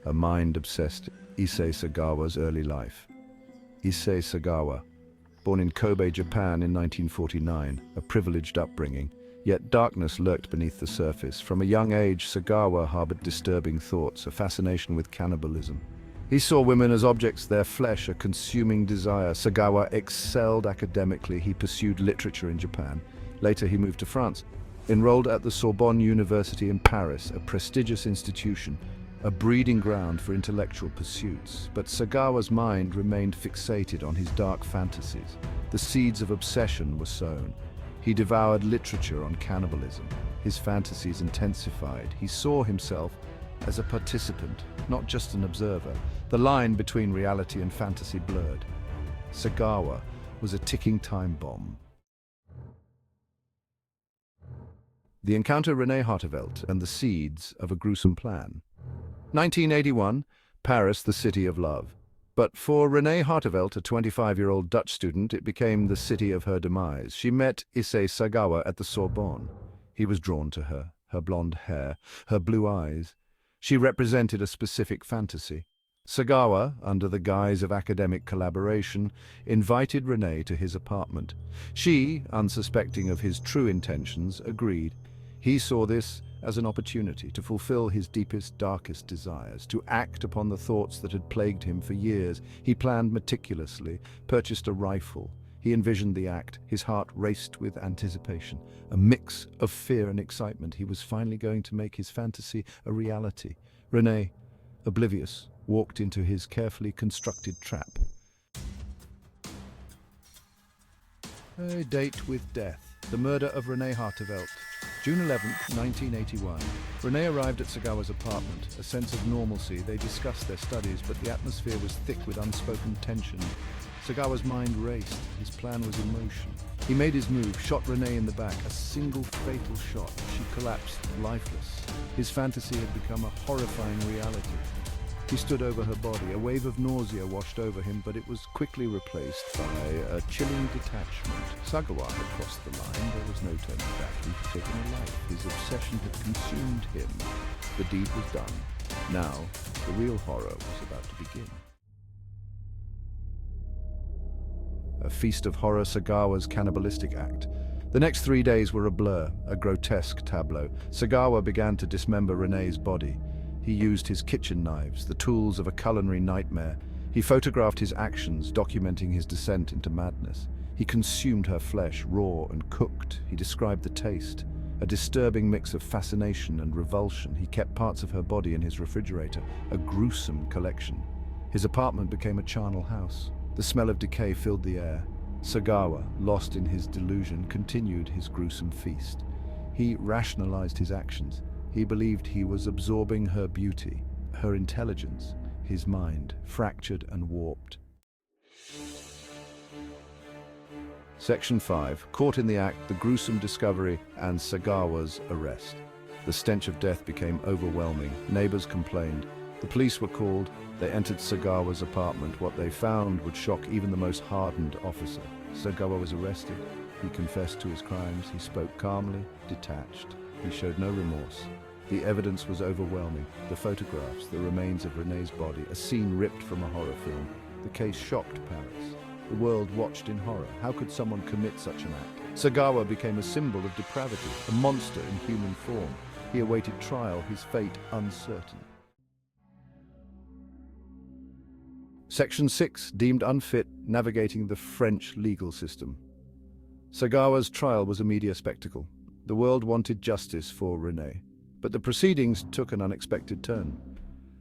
a mind-obsessed Issei Sagawa's early life. Issei Sagawa, born in Kobe, Japan in 1949, a privileged upbringing, yet darkness lurked beneath the surface. From a young age, Sagawa harbored disturbing thoughts, a fascination with cannibalism. He saw women as objects, their flesh a consuming desire. Sagawa excelled academically. He pursued literature in Japan. Later he moved to France, enrolled at the Sorbonne University in Paris, a prestigious institution, a breeding ground for intellectual pursuits. But Sagawa's mind remained fixated on his dark fantasies. The seeds of obsession were sown. He devoured literature on cannibalism. His fantasies intensified. He saw himself as a participant, not just an observer. The line between reality and fantasy blurred. Sagawa was a ticking time bomb. The encounter Renée Hartevelt and the seeds of a gruesome plan. 1981, Paris, the city of love. But for Renée Hartevelt, a 25-year-old Dutch student, it became the city of her demise. She met Issei Sagawa at the Sorbonne. He was drawn to her, her blonde hair, her blue eyes. She represented a specific fantasy. Sagawa, under the guise of academic collaboration, invited Renée to his apartment. She, unsuspecting of his true intentions, agreed. He saw this as an opportunity to fulfill his deepest, darkest desires, to act upon the thoughts that had plagued him for years. He planned meticulously, purchased a rifle. He envisioned the act. His heart raced with anticipation. A mix of fear and excitement. He was finally going to make his fantasy a reality. Renée, oblivious, walked into his carefully constructed trap. A date with death. The murder of Renée Hartevelt. June 11, 1981. Renée arrived at Sagawa's apartment. A sense of normalcy. They discussed their studies, but the atmosphere was thick with unspoken tension. Sagawa's mind raced. His plan was in motion. He made his move, shot Renée in the back. A single fatal shot. She collapsed, lifeless. His fantasy had become a horrifying reality. He stood over her body. A wave of nausea washed over him, but it was quickly replaced by a chilling detachment. Sagawa had crossed the line. There was no turning back. He had taken a life. His obsession had consumed him. The deed was done. Now, the real horror was about to begin. A feast of horror, Sagawa's cannibalistic act. The next 3 days were a blur, a grotesque tableau. Sagawa began to dismember Renée's body. He used his kitchen knives, the tools of a culinary nightmare. He photographed his actions, documenting his descent into madness. He consumed her flesh, raw and cooked. He described the taste, a disturbing mix of fascination and revulsion. He kept parts of her body in his refrigerator, a gruesome collection. His apartment became a charnel house. The smell of decay filled the air. Sagawa, lost in his delusion, continued his gruesome feast. He rationalized his actions. He believed he was absorbing her beauty, her intelligence, his mind, fractured and warped. Section 5. Caught in the act, the gruesome discovery and Sagawa's arrest. The stench of death became overwhelming. Neighbors complained. The police were called. They entered Sagawa's apartment. What they found would shock even the most hardened officer. Sagawa was arrested. He confessed to his crimes. He spoke calmly, detached. He showed no remorse. The evidence was overwhelming. The photographs, the remains of Renée's body, a scene ripped from a horror film. The case shocked Paris. The world watched in horror. How could someone commit such an act? Sagawa became a symbol of depravity, a monster in human form. He awaited trial, his fate uncertain. Section 6. Deemed unfit, navigating the French legal system. Sagawa's trial was a media spectacle. The world wanted justice for Renée. But the proceedings took an unexpected turn.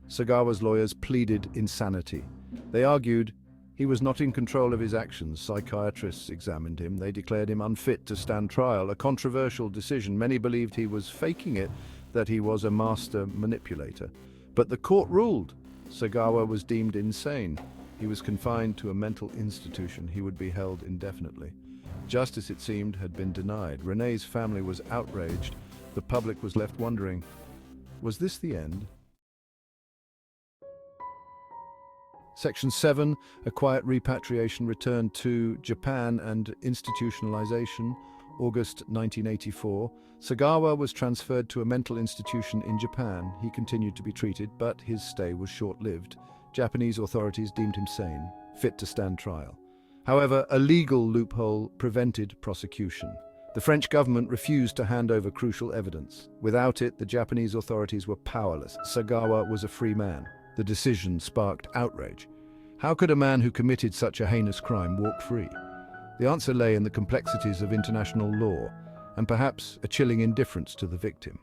Sagawa's lawyers pleaded insanity. They argued he was not in control of his actions. Psychiatrists examined him. They declared him unfit to stand trial, a controversial decision. Many believed he was faking it, that he was a master manipulator. But the court ruled. Sagawa was deemed insane. He was confined to a mental institution. He would be held indefinitely. Justice, it seemed, had been denied. Renée's family was outraged. The public was left wondering, was this the end? Section 7, a quiet repatriation, return to Japan and institutionalization. August 1984, Sagawa was transferred to a mental institution in Japan. He continued to be treated, but his stay was short-lived. Japanese authorities deemed him sane, fit to stand trial. However, a legal loophole prevented prosecution. The French government refused to hand over crucial evidence. Without it, the Japanese authorities were powerless. Sagawa was a free man. The decision sparked outrage. How could a man who committed such a heinous crime walk free? The answer lay in the complexities of international law, and perhaps a chilling indifference to the victim.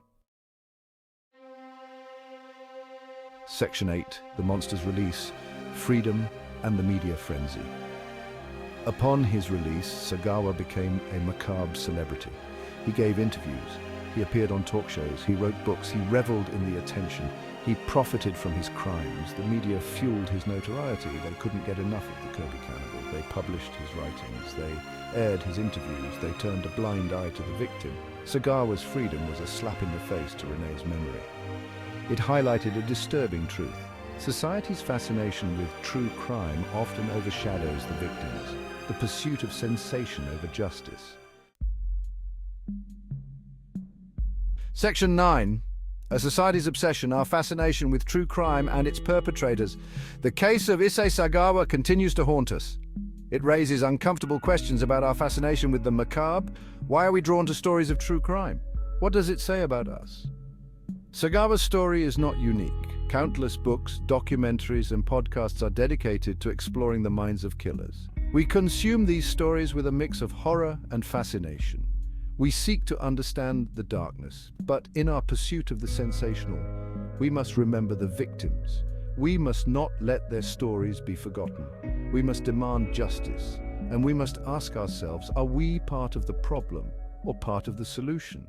Section 8, The Monster's Release, Freedom and the Media Frenzy. Upon his release, Sagawa became a macabre celebrity. He gave interviews, he appeared on talk shows, he wrote books, he reveled in the attention, he profited from his crimes. The media fueled his notoriety. They couldn't get enough of the Kirby Cannibal. They published his writings, they aired his interviews, they turned a blind eye to the victim. Sagawa's freedom was a slap in the face to Renée's memory. It highlighted a disturbing truth. Society's fascination with true crime often overshadows the victims, the pursuit of sensation over justice. Section 9. A society's obsession, our fascination with true crime and its perpetrators. The case of Issei Sagawa continues to haunt us. It raises uncomfortable questions about our fascination with the macabre. Why are we drawn to stories of true crime? What does it say about us? Sagawa's story is not unique. Countless books, documentaries, and podcasts are dedicated to exploring the minds of killers. We consume these stories with a mix of horror and fascination. We seek to understand the darkness, but in our pursuit of the sensational, we must remember the victims. We must not let their stories be forgotten. We must demand justice, and we must ask ourselves, are we part of the problem or part of the solution?